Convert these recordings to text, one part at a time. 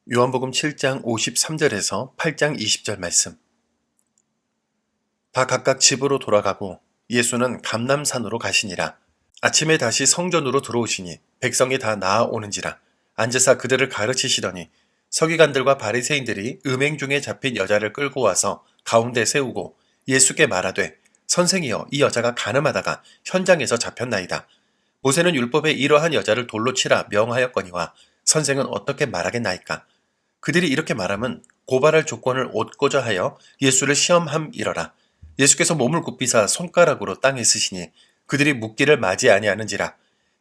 요한복음 7장 53절에서 8장 20절 말씀. 다 각각 집으로 돌아가고 예수는 감람산으로 가시니라. 아침에 다시 성전으로 들어오시니 백성이 다 나아오는지라. 앉으사 그들을 가르치시더니 서기관들과 바리새인들이 음행 중에 잡힌 여자를 끌고 와서 가운데 세우고 예수께 말하되 선생이여, 이 여자가 간음하다가 현장에서 잡혔나이다. 모세는 율법에 이러한 여자를 돌로 치라 명하였거니와 선생은 어떻게 말하겠나이까. 그들이 이렇게 말하면 고발할 조건을 얻고자 하여 예수를 시험함이러라. 예수께서 몸을 굽히사 손가락으로 땅에 쓰시니 그들이 묻기를 맞이 아니하는지라.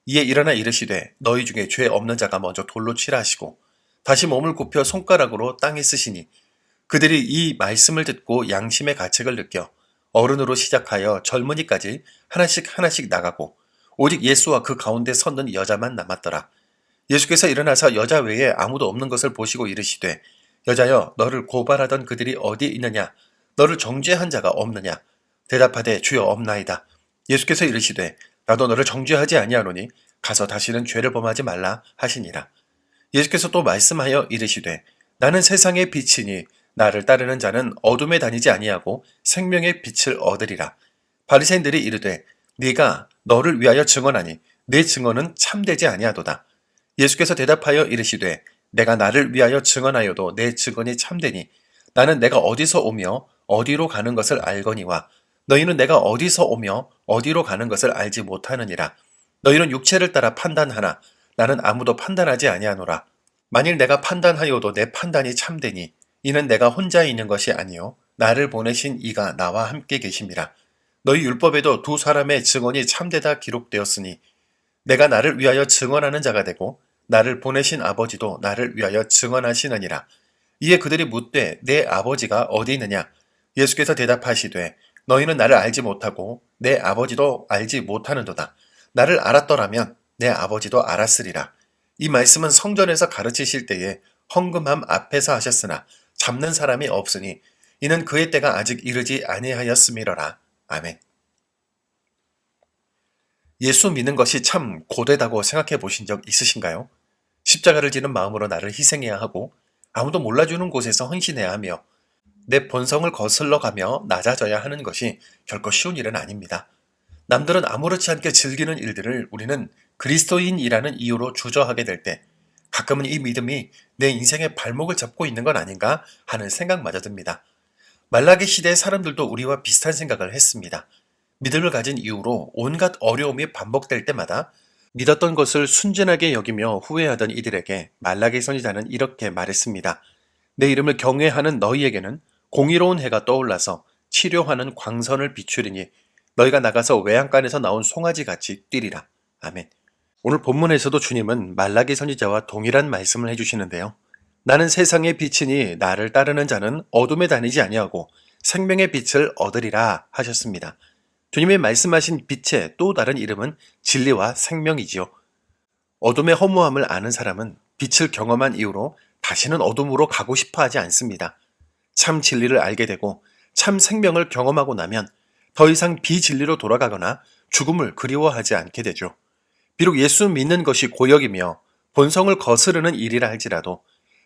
이에 일어나 이르시되 너희 중에 죄 없는 자가 먼저 돌로 치라 하시고 다시 몸을 굽혀 손가락으로 땅에 쓰시니 그들이 이 말씀을 듣고 양심의 가책을 느껴 어른으로 시작하여 젊은이까지 하나씩 하나씩 나가고 오직 예수와 그 가운데 섰는 여자만 남았더라. 예수께서 일어나서 여자 외에 아무도 없는 것을 보시고 이르시되 여자여, 너를 고발하던 그들이 어디 있느냐? 너를 정죄한 자가 없느냐? 대답하되 주여, 없나이다. 예수께서 이르시되 나도 너를 정죄하지 아니하노니 가서 다시는 죄를 범하지 말라 하시니라. 예수께서 또 말씀하여 이르시되 나는 세상의 빛이니 나를 따르는 자는 어둠에 다니지 아니하고 생명의 빛을 얻으리라. 바리새인들이 이르되 네가 너를 위하여 증언하니 내 증언은 참되지 아니하도다. 예수께서 대답하여 이르시되 내가 나를 위하여 증언하여도 내 증언이 참되니 나는 내가 어디서 오며 어디로 가는 것을 알거니와 너희는 내가 어디서 오며 어디로 가는 것을 알지 못하느니라. 너희는 육체를 따라 판단하나 나는 아무도 판단하지 아니하노라. 만일 내가 판단하여도 내 판단이 참되니 이는 내가 혼자 있는 것이 아니요 나를 보내신 이가 나와 함께 계심이라. 너희 율법에도 두 사람의 증언이 참되다 기록되었으니 내가 나를 위하여 증언하는 자가 되고 나를 보내신 아버지도 나를 위하여 증언하시느니라. 이에 그들이 묻되 내 아버지가 어디 있느냐? 예수께서 대답하시되 너희는 나를 알지 못하고 내 아버지도 알지 못하는도다. 나를 알았더라면 내 아버지도 알았으리라. 이 말씀은 성전에서 가르치실 때에 헌금함 앞에서 하셨으나 잡는 사람이 없으니 이는 그의 때가 아직 이르지 아니하였음이러라. 아멘. 예수 믿는 것이 참 고되다고 생각해 보신 적 있으신가요? 십자가를 지는 마음으로 나를 희생해야 하고 아무도 몰라주는 곳에서 헌신해야 하며 내 본성을 거슬러 가며 낮아져야 하는 것이 결코 쉬운 일은 아닙니다. 남들은 아무렇지 않게 즐기는 일들을 우리는 그리스도인이라는 이유로 주저하게 될 때 가끔은 이 믿음이 내 인생의 발목을 잡고 있는 건 아닌가 하는 생각마저 듭니다. 말라기 시대의 사람들도 우리와 비슷한 생각을 했습니다. 믿음을 가진 이유로 온갖 어려움이 반복될 때마다 믿었던 것을 순진하게 여기며 후회하던 이들에게 말라기 선지자는 이렇게 말했습니다. 내 이름을 경외하는 너희에게는 공의로운 해가 떠올라서 치료하는 광선을 비추리니 너희가 나가서 외양간에서 나온 송아지같이 뛰리라. 아멘. 오늘 본문에서도 주님은 말라기 선지자와 동일한 말씀을 해주시는데요. 나는 세상의 빛이니 나를 따르는 자는 어둠에 다니지 아니하고 생명의 빛을 얻으리라 하셨습니다. 주님이 말씀하신 빛의 또 다른 이름은 진리와 생명이지요. 어둠의 허무함을 아는 사람은 빛을 경험한 이후로 다시는 어둠으로 가고 싶어 하지 않습니다. 참 진리를 알게 되고 참 생명을 경험하고 나면 더 이상 비진리로 돌아가거나 죽음을 그리워하지 않게 되죠. 비록 예수 믿는 것이 고역이며 본성을 거스르는 일이라 할지라도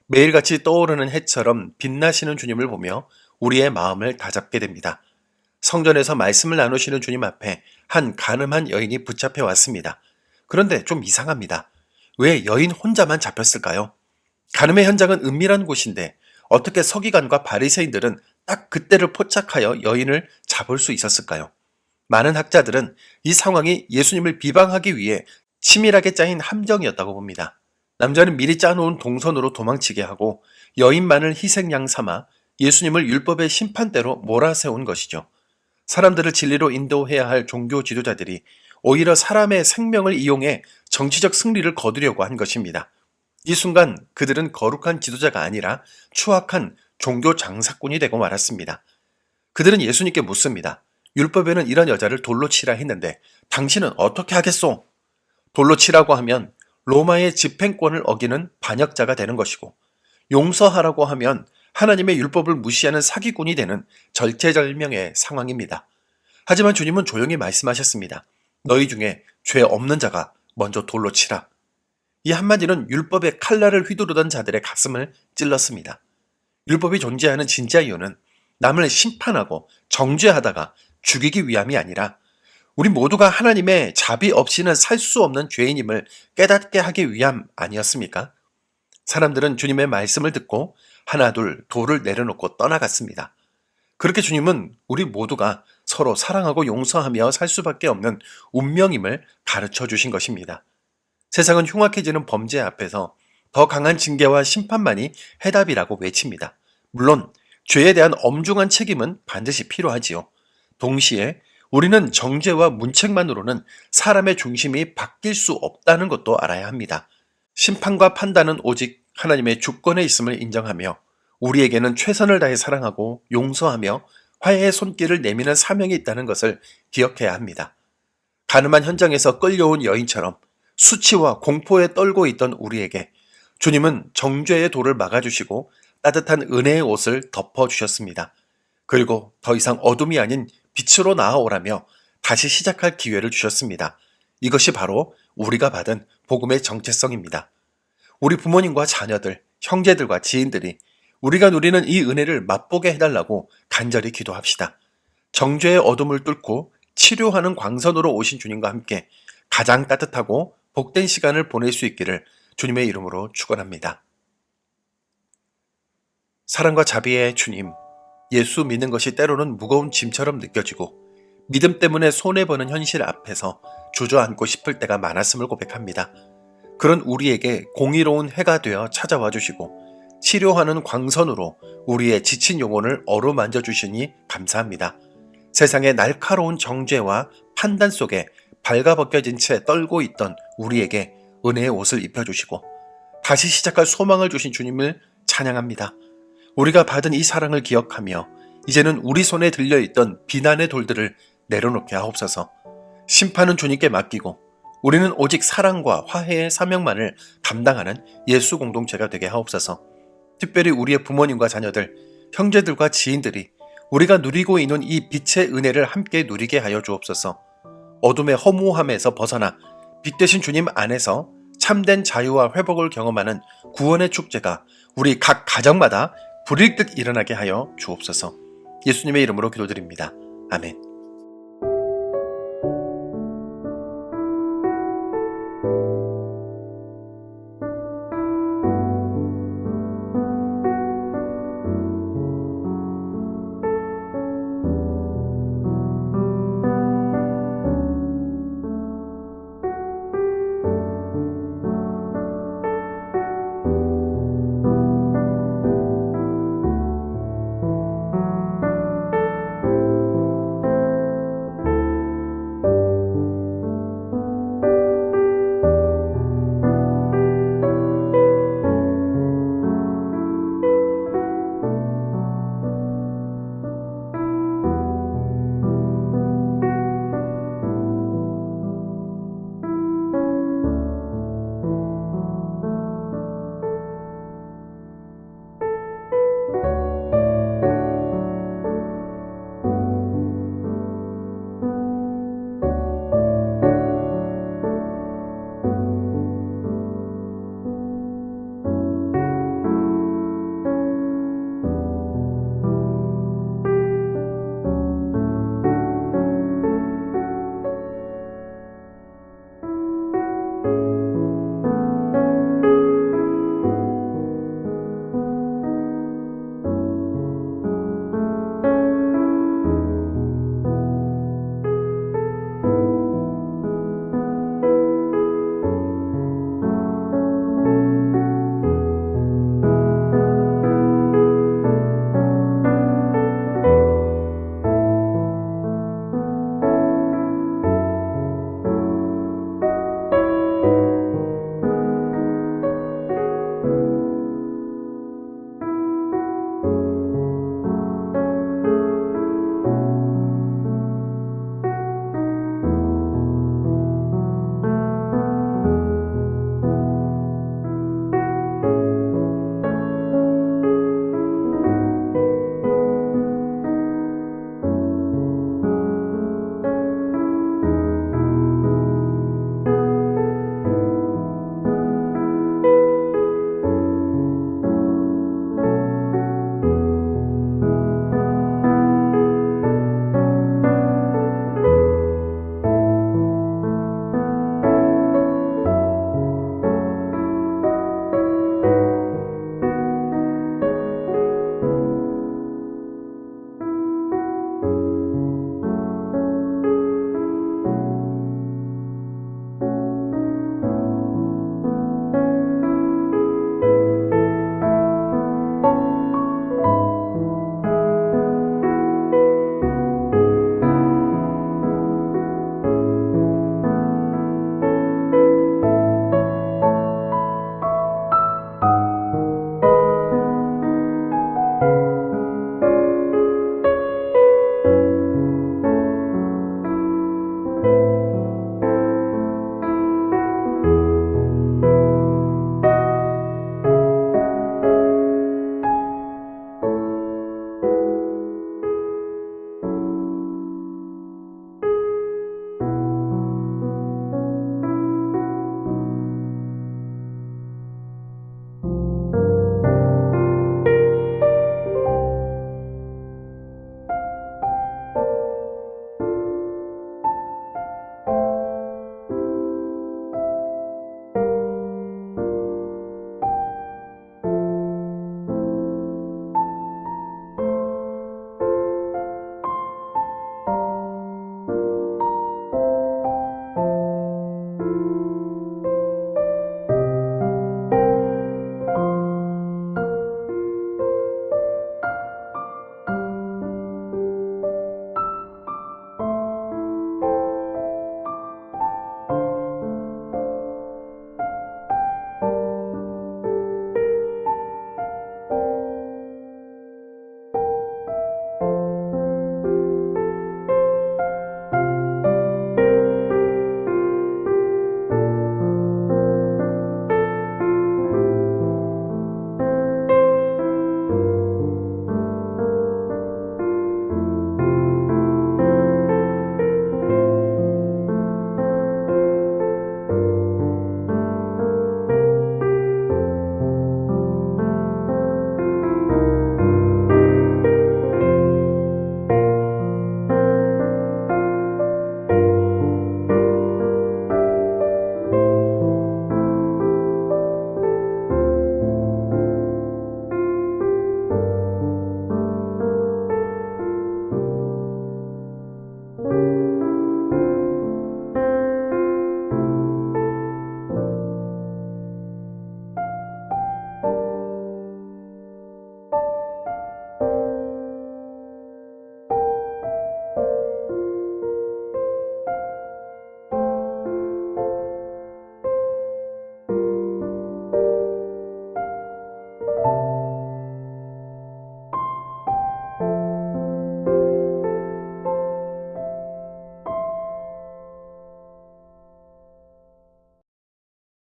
매일같이 떠오르는 해처럼 빛나시는 주님을 보며 우리의 마음을 다잡게 됩니다. 성전에서 말씀을 나누시는 주님 앞에 한 간음한 여인이 붙잡혀 왔습니다. 그런데 좀 이상합니다. 왜 여인 혼자만 잡혔을까요? 간음의 현장은 은밀한 곳인데 어떻게 서기관과 바리새인들은 딱 그때를 포착하여 여인을 잡을 수 있었을까요? 많은 학자들은 이 상황이 예수님을 비방하기 위해 치밀하게 짜인 함정이었다고 봅니다. 남자는 미리 짜놓은 동선으로 도망치게 하고 여인만을 희생양 삼아 예수님을 율법의 심판대로 몰아세운 것이죠. 사람들을 진리로 인도해야 할 종교 지도자들이 오히려 사람의 생명을 이용해 정치적 승리를 거두려고 한 것입니다. 이 순간 그들은 거룩한 지도자가 아니라 추악한 종교 장사꾼이 되고 말았습니다. 그들은 예수님께 묻습니다. 율법에는 이런 여자를 돌로 치라 했는데 당신은 어떻게 하겠소? 돌로 치라고 하면 로마의 집행권을 어기는 반역자가 되는 것이고 용서하라고 하면 하나님의 율법을 무시하는 사기꾼이 되는 절체절명의 상황입니다. 하지만 주님은 조용히 말씀하셨습니다. 너희 중에 죄 없는 자가 먼저 돌로 치라. 이 한마디는 율법의 칼날을 휘두르던 자들의 가슴을 찔렀습니다. 율법이 존재하는 진짜 이유는 남을 심판하고 정죄하다가 죽이기 위함이 아니라 우리 모두가 하나님의 자비 없이는 살 수 없는 죄인임을 깨닫게 하기 위함 아니었습니까? 사람들은 주님의 말씀을 듣고 하나둘 돌을 내려놓고 떠나갔습니다. 그렇게 주님은 우리 모두가 서로 사랑하고 용서하며 살 수밖에 없는 운명임을 가르쳐 주신 것입니다. 세상은 흉악해지는 범죄 앞에서 더 강한 징계와 심판만이 해답이라고 외칩니다. 물론 죄에 대한 엄중한 책임은 반드시 필요하지요. 동시에 우리는 정죄와 문책만으로는 사람의 중심이 바뀔 수 없다는 것도 알아야 합니다. 심판과 판단은 오직 하나님의 주권에 있음을 인정하며 우리에게는 최선을 다해 사랑하고 용서하며 화해의 손길을 내미는 사명이 있다는 것을 기억해야 합니다. 가늠한 현장에서 끌려온 여인처럼 수치와 공포에 떨고 있던 우리에게 주님은 정죄의 돌을 막아주시고 따뜻한 은혜의 옷을 덮어주셨습니다. 그리고 더 이상 어둠이 아닌 빛으로 나아오라며 다시 시작할 기회를 주셨습니다. 이것이 바로 우리가 받은 복음의 정체성입니다. 우리 부모님과 자녀들, 형제들과 지인들이 우리가 누리는 이 은혜를 맛보게 해달라고 간절히 기도합시다. 정죄의 어둠을 뚫고 치료하는 광선으로 오신 주님과 함께 가장 따뜻하고 복된 시간을 보낼 수 있기를 주님의 이름으로 축원합니다. 사랑과 자비의 주님, 예수 믿는 것이 때로는 무거운 짐처럼 느껴지고 믿음 때문에 손해보는 현실 앞에서 주저앉고 싶을 때가 많았음을 고백합니다. 그런 우리에게 공의로운 해가 되어 찾아와 주시고 치료하는 광선으로 우리의 지친 영혼을 어루만져 주시니 감사합니다. 세상의 날카로운 정죄와 판단 속에 발가벗겨진 채 떨고 있던 우리에게 은혜의 옷을 입혀주시고 다시 시작할 소망을 주신 주님을 찬양합니다. 우리가 받은 이 사랑을 기억하며 이제는 우리 손에 들려있던 비난의 돌들을 내려놓게 하옵소서. 심판은 주님께 맡기고 우리는 오직 사랑과 화해의 사명만을 감당하는 예수 공동체가 되게 하옵소서. 특별히 우리의 부모님과 자녀들, 형제들과 지인들이 우리가 누리고 있는 이 빛의 은혜를 함께 누리게 하여 주옵소서. 어둠의 허무함에서 벗어나 빛 되신 주님 안에서 참된 자유와 회복을 경험하는 구원의 축제가 우리 각 가정마다 불일 듯 일어나게 하여 주옵소서. 예수님의 이름으로 기도드립니다. 아멘.